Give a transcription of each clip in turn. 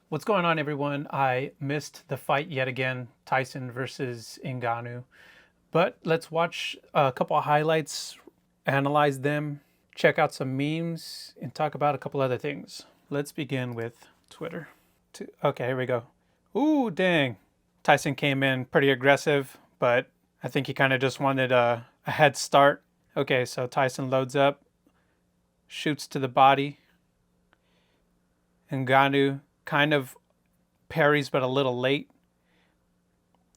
What's going on, everyone? I missed the fight yet again, Tyson versus Ngannou. But let's watch a couple of highlights, analyze them, check out some memes, and talk about a couple other things. Let's begin with Twitter. Okay, here we go. Ooh, dang. Tyson came in pretty aggressive, but I think he kind of just wanted a head start. Okay, so Tyson loads up, shoots to the body. Ngannou kind of parries, but a little late,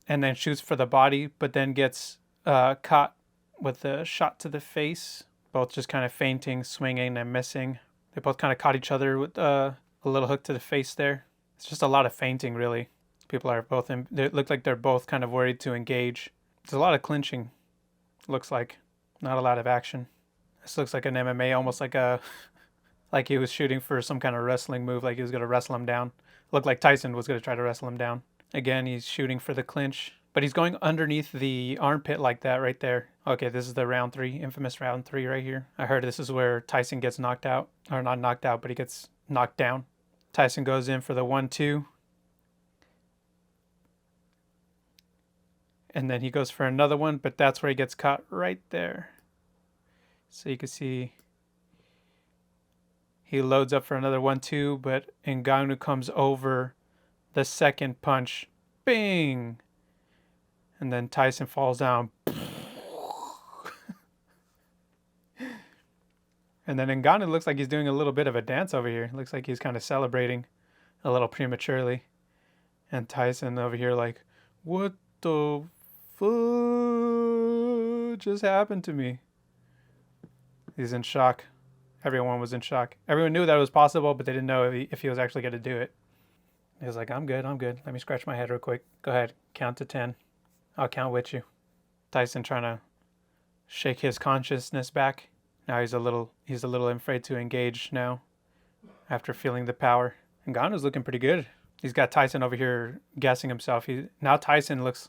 and then shoots for the body, but then gets caught with a shot to the face. Both just kind of feinting, swinging, and missing. They both kind of caught each other with a little hook to the face there. It's just a lot of feinting, really. People are both they look like they're both kind of worried to engage. There's a lot of clinching. Looks like not a lot of action. This looks like an MMA, almost like like he was shooting for some kind of wrestling move, like he was going to wrestle him down. Looked like Tyson was going to try to wrestle him down. Again, he's shooting for the clinch, but he's going underneath the armpit like that right there. Okay, this is the round 3, infamous round 3 right here. I heard this is where Tyson gets knocked out, or not knocked out, but he gets knocked down. Tyson goes in for the 1-2. And then he goes for another one, but that's where he gets caught right there. So you can see he loads up for another 1-2, but Ngannou comes over the second punch. Bing! And then Tyson falls down. And then Ngannou looks like he's doing a little bit of a dance over here. Looks like he's kind of celebrating a little prematurely. And Tyson over here like, what the fuck just happened to me? He's in shock. Everyone was in shock. Everyone knew that it was possible, but they didn't know if he was actually going to do it. He was like, I'm good. Let me scratch my head real quick. Go ahead. Count to 10. I'll count with you. Tyson trying to shake his consciousness back. Now he's a little afraid to engage now after feeling the power. And Ngannou's looking pretty good. He's got Tyson over here gassing himself. Now Tyson looks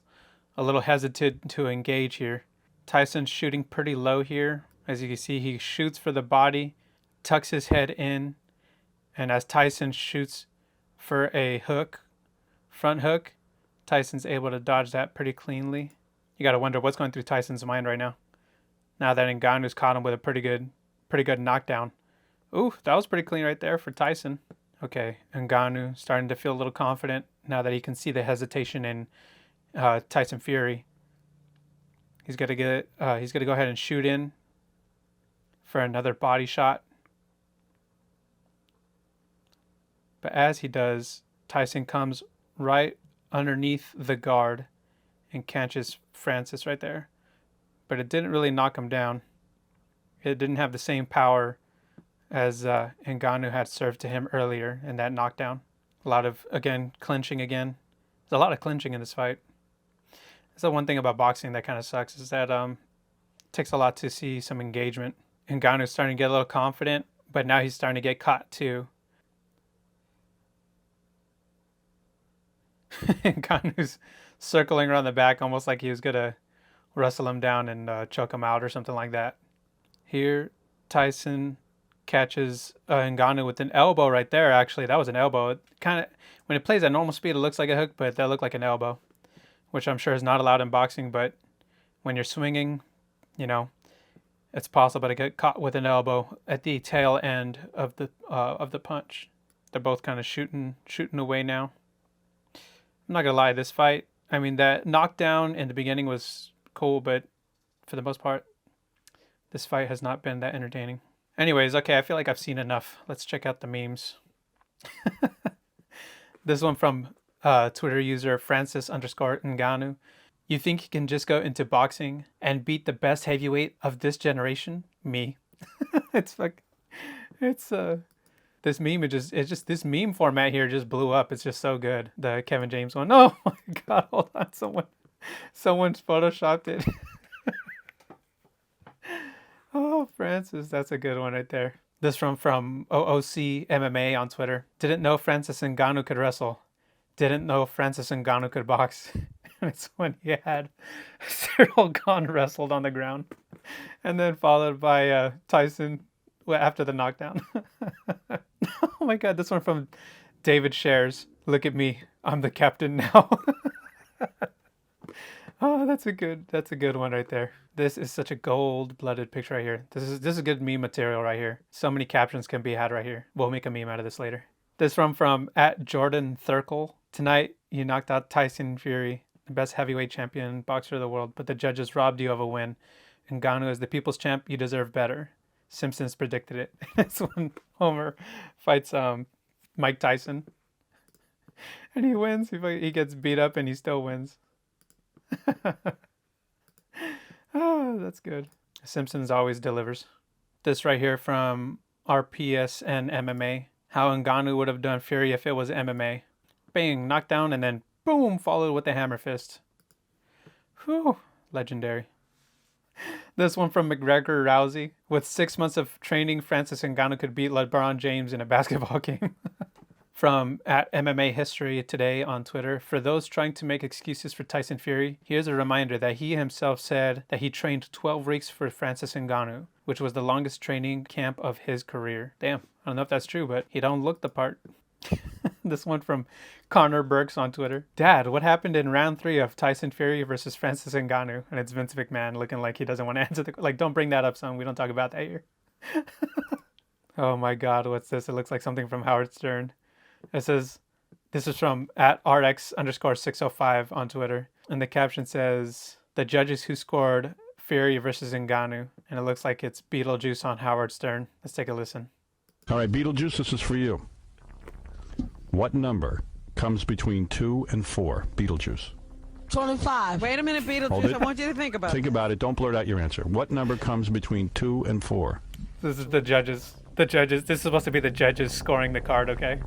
a little hesitant to engage here. Tyson's shooting pretty low here. As you can see, he shoots for the body, tucks his head in, and as Tyson shoots for a hook, front hook, Tyson's able to dodge that pretty cleanly. You gotta wonder what's going through Tyson's mind right now. Now that Ngannou's caught him with a pretty good knockdown. Ooh, that was pretty clean right there for Tyson. Okay, Ngannou starting to feel a little confident now that he can see the hesitation in Tyson Fury. He's gonna go ahead and shoot in for another body shot. But as he does, Tyson comes right underneath the guard and catches Francis right there. But it didn't really knock him down. It didn't have the same power as Ngannou had served to him earlier in that knockdown. A lot of, again, clinching again. There's a lot of clinching in this fight. That's the one thing about boxing that kind of sucks, is that it takes a lot to see some engagement. Ngannou's starting to get a little confident, but now he's starting to get caught too. Ngannou's circling around the back almost like he was going to wrestle him down and choke him out or something like that. Here, Tyson catches Ngannou with an elbow right there. Actually, that was an elbow. It kind of, when it plays at normal speed, it looks like a hook, but that looked like an elbow, which I'm sure is not allowed in boxing. But when you're swinging, you know, it's possible to get caught with an elbow at the tail end of the punch. They're both kind of shooting away now. I'm not gonna lie, this fight, I mean, that knockdown in the beginning was cool, but for the most part, this fight has not been that entertaining. Anyways, okay, I feel like I've seen enough. Let's check out the memes. This one from Twitter user Francis_Ngannou. You think you can just go into boxing and beat the best heavyweight of this generation? Me. It's like, this meme, this meme format here just blew up. It's just so good. The Kevin James one. Oh my God, hold on. Someone's photoshopped it. Oh, Francis, that's a good one right there. This from OOC MMA on Twitter. Didn't know Francis Ngannou could wrestle. Didn't know Francis Ngannou could box. It's when he had Cyril Gane wrestled on the ground. And then followed by Tyson after the knockdown. Oh my God, this one from David Shares. Look at me. I'm the captain now. Oh, that's a good one right there. This is such a gold-blooded picture right here. This is good meme material right here. So many captions can be had right here. We'll make a meme out of this later. This from at Jordan Thurkel. Tonight you knocked out Tyson Fury, the best heavyweight champion boxer of the world, but the judges robbed you of a win. Ngannou is the people's champ. You deserve better. Simpsons predicted it. It's when Homer fights Mike Tyson, and he wins. He gets beat up and he still wins. Oh, that's good. Simpsons always delivers. This right here from RPS and MMA. How Ngannou would have done Fury if it was MMA. Bang, knockdown, and then boom, followed with the hammer fist. Whew, legendary. This one from McGregor Rousey. With 6 months of training, Francis Ngannou could beat LeBron James in a basketball game. From at MMA History Today on Twitter. For those trying to make excuses for Tyson Fury, here's a reminder that he himself said that he trained 12 weeks for Francis Ngannou, which was the longest training camp of his career. Damn, I don't know if that's true, but he don't look the part. This one from Connor Burks on Twitter. Dad, what happened in round 3 of Tyson Fury versus Francis Ngannou? And it's Vince McMahon looking like he doesn't want to answer the... Like, don't bring that up, son. We don't talk about that here. Oh my God, what's this? It looks like something from Howard Stern. It says, this is from at RX_605 on Twitter. And the caption says, the judges who scored Fury versus Ngannou. And it looks like it's Beetlejuice on Howard Stern. Let's take a listen. All right, Beetlejuice, this is for you. What number comes between 2 and 4? Beetlejuice. 25. Wait a minute, Beetlejuice. I want you to think about it. Think about it. Don't blurt out your answer. What number comes between 2 and 4? This is the judges. The judges. This is supposed to be the judges scoring the card, okay?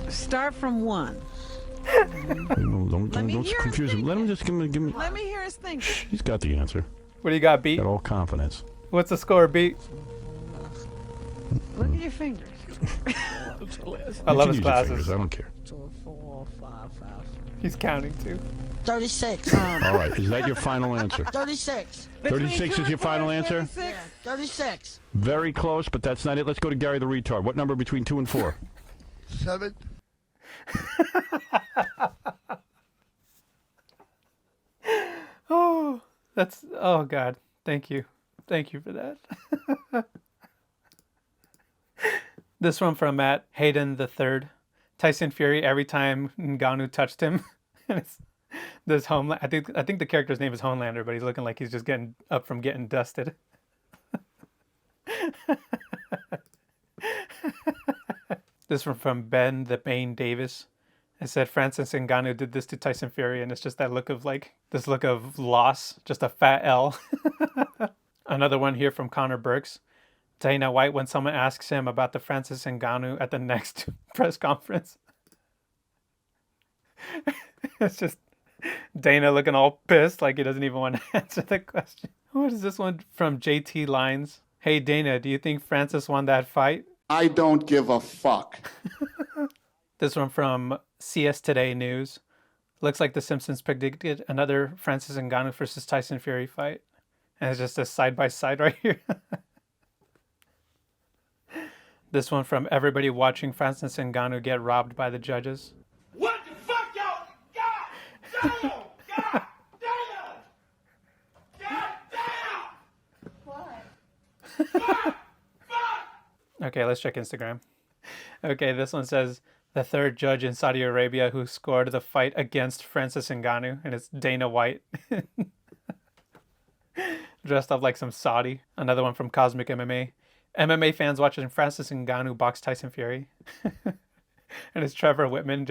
Start from 1. Don't confuse him. Let him just give me. Let me hear his thinking. He's got the answer. What do you got, Beat? Got all confidence. What's the score, Beat? Look at your fingers. I love his You can use your glasses. fingers. I don't care. 2, 4, 5, 5. He's counting too. 36. All right, is that your final answer? 36. 36 is your final answer? 36. 36. Very close, but that's not it. Let's go to Gary the retard. What number between 2 and 4? 7. Oh, that's... Oh, God. Thank you. Thank you for that. This one from Matt Hayden III. Tyson Fury, every time Ngannou touched him. And it's this Homeland... I think the character's name is Homelander, but he's looking like he's just getting up from getting dusted. This one from Ben the Bane Davis. It said Francis Ngannou did this to Tyson Fury, and it's just that look of this look of loss, just a fat L. Another one here from Connor Burks. Dana White, when someone asks him about the Francis Ngannou at the next press conference. It's just Dana looking all pissed, like he doesn't even want to answer the question. What is this one from JT Lines? Hey Dana, do you think Francis won that fight? I don't give a fuck. This one from CS Today News. Looks like The Simpsons predicted another Francis Ngannou versus Tyson Fury fight. And it's just a side-by-side right here. This one from everybody watching Francis Ngannou get robbed by the judges. What the fuck, y'all? God damn! God damn! God damn! What? Fuck! Okay, let's check Instagram. Okay, this one says, the third judge in Saudi Arabia who scored the fight against Francis Ngannou, and it's Dana White. Dressed up like some Saudi. Another one from Cosmic MMA. MMA fans watching Francis Ngannou box Tyson Fury. And it's Trevor Whitman,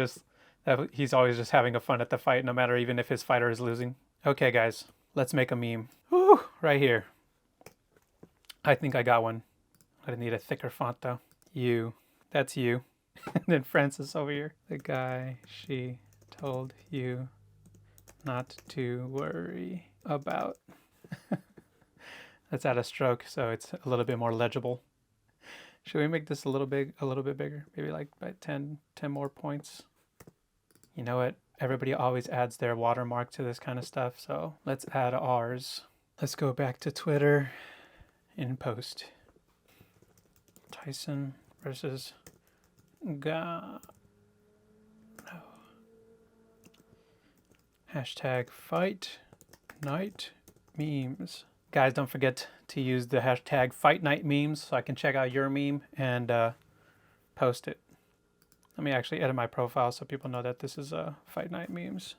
he's always just having a fun at the fight, no matter even if his fighter is losing. Okay, guys, let's make a meme. Whew, right here. I think I got one. I need a thicker font, though. You. That's you. And then Francis over here. The guy she told you not to worry about. Let's add a stroke so it's a little bit more legible. Should we make this a little bit bigger? Maybe like by 10 more points. You know what? Everybody always adds their watermark to this kind of stuff, so let's add ours. Let's go back to Twitter in post. Tyson versus Hashtag fight night memes. Guys, don't forget to use the hashtag fight night memes so I can check out your meme and post it. Let me actually edit my profile so people know that this is fight night memes.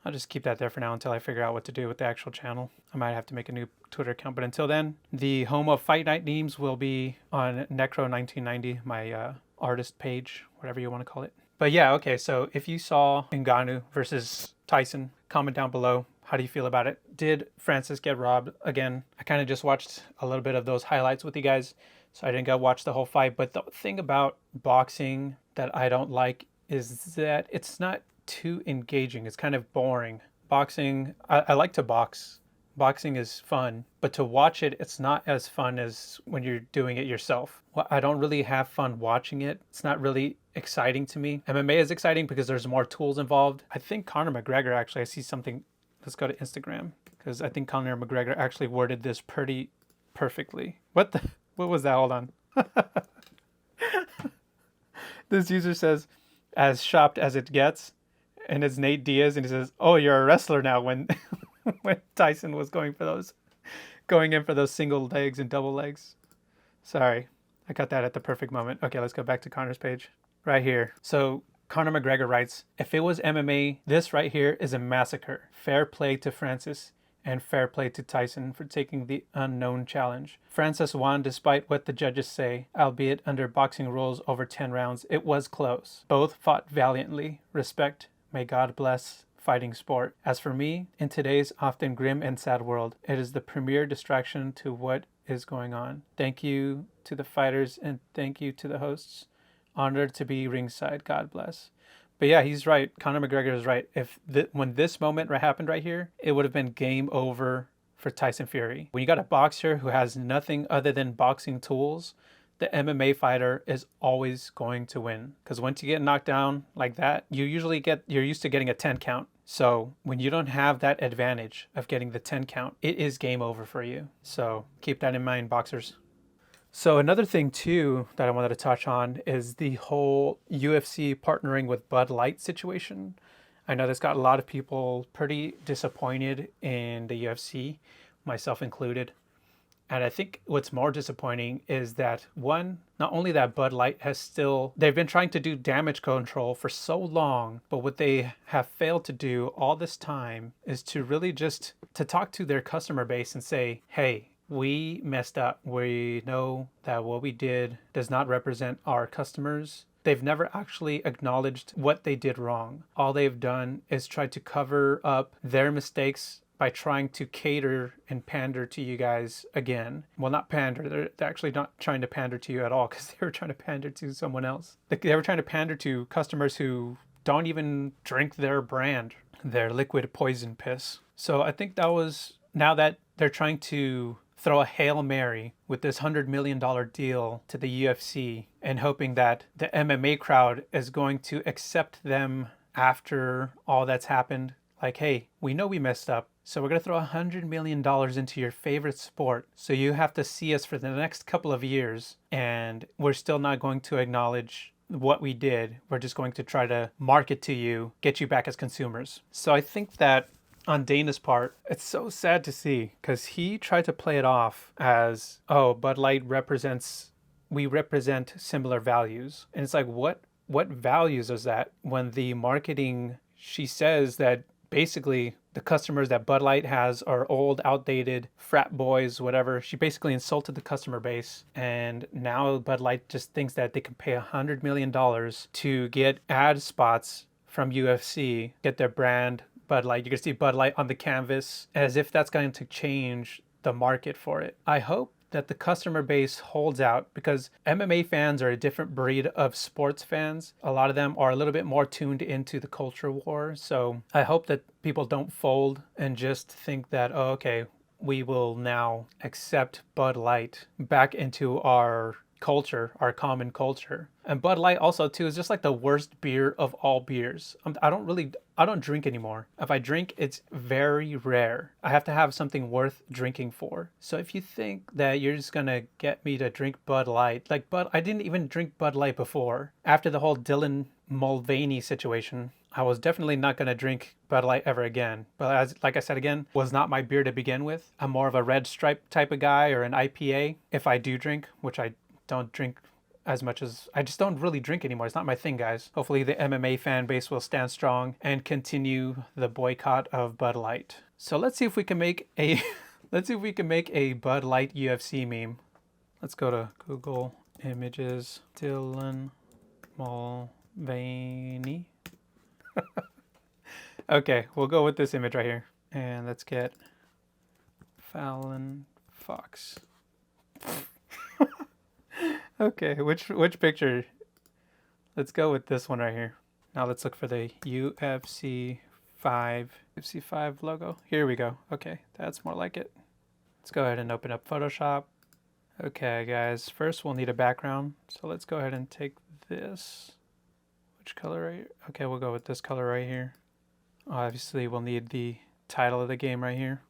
I'll just keep that there for now until I figure out what to do with the actual channel. I might have to make a new Twitter account, but until then, the home of Fight Night memes will be on Necro1990, my artist page, whatever you want to call it. But yeah, okay, so if you saw Ngannou versus Tyson, comment down below. How do you feel about it? Did Francis get robbed again? I kind of just watched a little bit of those highlights with you guys, so I didn't go watch the whole fight. But the thing about boxing that I don't like is that it's not too engaging. It's kind of boring. Boxing, I like to box. Boxing is fun, but to watch it, it's not as fun as when you're doing it yourself. Well, I don't really have fun watching it. It's not really exciting to me. MMA is exciting because there's more tools involved. I think Conor McGregor, actually, I see something. Let's go to Instagram because I think Conor McGregor actually worded this pretty perfectly. What was that? Hold on. This user says, as shopped as it gets. And it's Nate Diaz, and he says, "Oh, you're a wrestler now." When when Tyson was going in for those single legs and double legs. Sorry, I got that at the perfect moment. Okay, let's go back to Conor's page right here. So Conor McGregor writes, "If it was MMA, this right here is a massacre. Fair play to Francis and fair play to Tyson for taking the unknown challenge. Francis won despite what the judges say, albeit under boxing rules over 10 rounds. It was close. Both fought valiantly. Respect. May God bless fighting sport. As for me, in today's often grim and sad world, it is the premier distraction to what is going on. Thank you to the fighters and thank you to the hosts. Honored to be ringside. God bless." But yeah, he's right. Conor McGregor is right. When this moment happened right here, it would have been game over for Tyson Fury. When you got a boxer who has nothing other than boxing tools, the MMA fighter is always going to win. Because once you get knocked down like that, you're used to getting a 10 count. So when you don't have that advantage of getting the 10 count, it is game over for you. So keep that in mind, boxers. So another thing too that I wanted to touch on is the whole UFC partnering with Bud Light situation. I know this got a lot of people pretty disappointed in the UFC, myself included. And I think what's more disappointing is that one, not only that Bud Light they've been trying to do damage control for so long, but what they have failed to do all this time is to really just to talk to their customer base and say, hey, we messed up. We know that what we did does not represent our customers. They've never actually acknowledged what they did wrong. All they've done is try to cover up their mistakes by trying to cater and pander to you guys again. Well, not pander. They're actually not trying to pander to you at all because they were trying to pander to someone else. They were trying to pander to customers who don't even drink their brand, their liquid poison piss. So I think now that they're trying to throw a Hail Mary with this $100 million deal to the UFC and hoping that the MMA crowd is going to accept them after all that's happened. Like, hey, we know we messed up, so we're going to throw $100 million into your favorite sport. So you have to see us for the next couple of years, and we're still not going to acknowledge what we did. We're just going to try to market to you, get you back as consumers. So I think that on Dana's part, it's so sad to see because he tried to play it off as, oh, Bud Light we represent similar values. And it's like, what values is that when the marketing, she says that basically the customers that Bud Light has are old, outdated, frat boys, whatever. She basically insulted the customer base. And now Bud Light just thinks that they can pay $100 million to get ad spots from UFC, get their brand Bud Light. You can see Bud Light on the canvas as if that's going to change the market for it. I hope that the customer base holds out because MMA fans are a different breed of sports fans. A lot of them are a little bit more tuned into the culture war. So I hope that people don't fold and just think that, oh, okay, we will now accept Bud Light back into our culture, our common culture. And Bud Light also too is just like the worst beer of all beers. I don't drink anymore. If I drink, it's very rare. I have to have something worth drinking for. So if you think that you're just gonna get me to drink Bud Light, I didn't even drink Bud Light before. After the whole Dylan Mulvaney situation, I was definitely not going to drink Bud Light ever again. But like I said again, was not my beer to begin with. I'm more of a red stripe type of guy, or an IPA if I do drink, which I don't drink as much as, I just don't really drink anymore. It's not my thing, guys. Hopefully the MMA fan base will stand strong and continue the boycott of Bud Light. So let's see if we can make a let's see if we can make a Bud Light UFC meme. Let's go to Google Images. Dylan Mulvaney. Okay, we'll go with this image right here. And let's get Fallon Fox. Okay, which picture? Let's go with this one right here. Now let's look for the UFC 5 logo. Here we go. Okay, that's more like it. Let's go ahead and open up Photoshop. Okay, guys, first we'll need a background. So let's go ahead and take this. Which color right here? Okay, we'll go with this color right here. Obviously, we'll need the title of the game right here.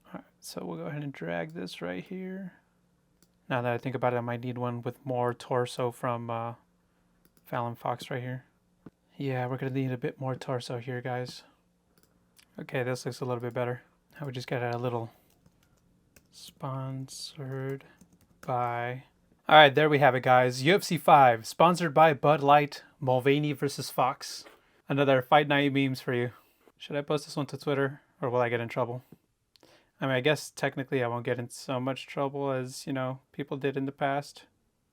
All right, so we'll go ahead and drag this right here. Now that I think about it, I might need one with more torso from Fallon Fox right here. Yeah, we're going to need a bit more torso here, guys. Okay, this looks a little bit better. Now we just got a little sponsored by... All right, there we have it, guys. UFC 5, sponsored by Bud Light, Mulvaney versus Fox. Another Fight Night memes for you. Should I post this one to Twitter, or will I get in trouble? I mean, I guess technically I won't get in so much trouble as, you know, people did in the past.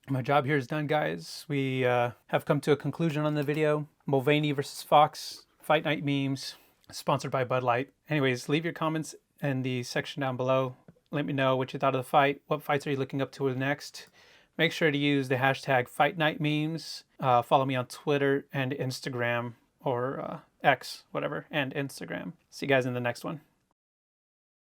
My job here is done, guys. We have come to a conclusion on the video. Mulvaney versus Fox, Fight Night memes, sponsored by Bud Light. Anyways, leave your comments in the section down below. Let me know what you thought of the fight. What fights are you looking up to next? Make sure to use the hashtag Fight Night memes. Follow me on Twitter and Instagram, or X, whatever, and Instagram. See you guys in the next one.